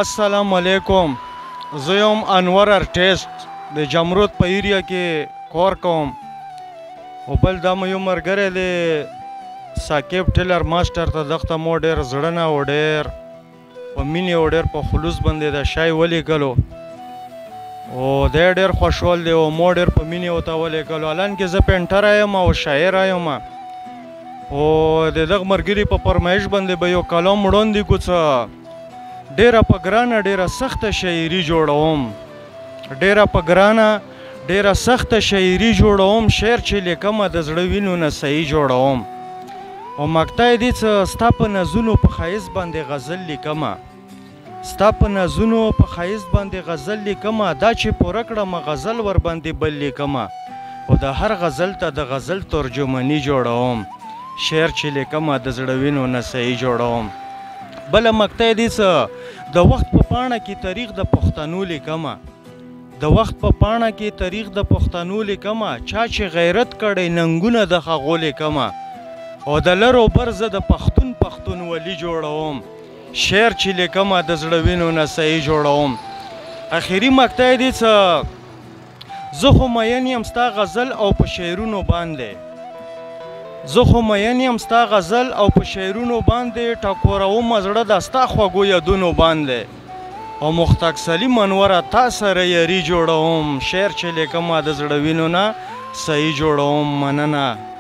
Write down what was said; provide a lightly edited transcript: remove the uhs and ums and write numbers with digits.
السلام علیکم. زه یم انور ارټیسټ د جمرود په ایریا کې کار کوم او بل دا مو یو ملګری دی ثاقب ټیلر ماسټر ته دغته مو ډېر زړه نه او ډېر په مینې او ډېر په خلوص باندې د شای ولیکلو او دی ډېر خوشحال دی او مو ډېر په مینې ورته ولیکلو. حالانکې زه پینټره یم او شاعره یم او د دغه ملګري په فرمایش باندې به یو کلام وړاندې کړو څه ډیره په ګرانه ډیره سخته شاعري جوړوم ډیره په ګرانه ډیره سخته شاعري جوړوم شعر چې لیکمه د زړه وینو نه صحیح جوړوم او مقطع یې دی څه ستا په نازونو په ښایست باندې غزل لیکمه ستا په نازونو په ښایست باندې غزل لیکمه دا چې پوره کړمه غزل ورباندې بل لیکمه او د هر غزل ته د غزل ترجماني جوړوم شعر چې لیکمه د زړه وینو نه صحیح جوړوم. بله مقطع دی څه د وخت په پاڼه کې تاریخ د پښتنو لیکمه د وخت په پاڼه کې تاریخ د پښتنو لیکمه چا چې غیرت کړی ننګونه د هغو لیکمه او د لر او بر زه د پښتونولي جوړوم شعر چې لیکمه د زړه وینو نه صحیح جوړوم. اخري مقطع دی څه زه خو مین یم ستا غزل او په شعرونو باندې زه خو مین یم ستا غزل او په شعرونو باندې ټکوروم زړه د ستا خوږو یادونو باندې او مختک سلیم انوره تا سره یاري جوړوم شعر چې لیکمه د زړه وینو نه صحیح جوړوم. مننه.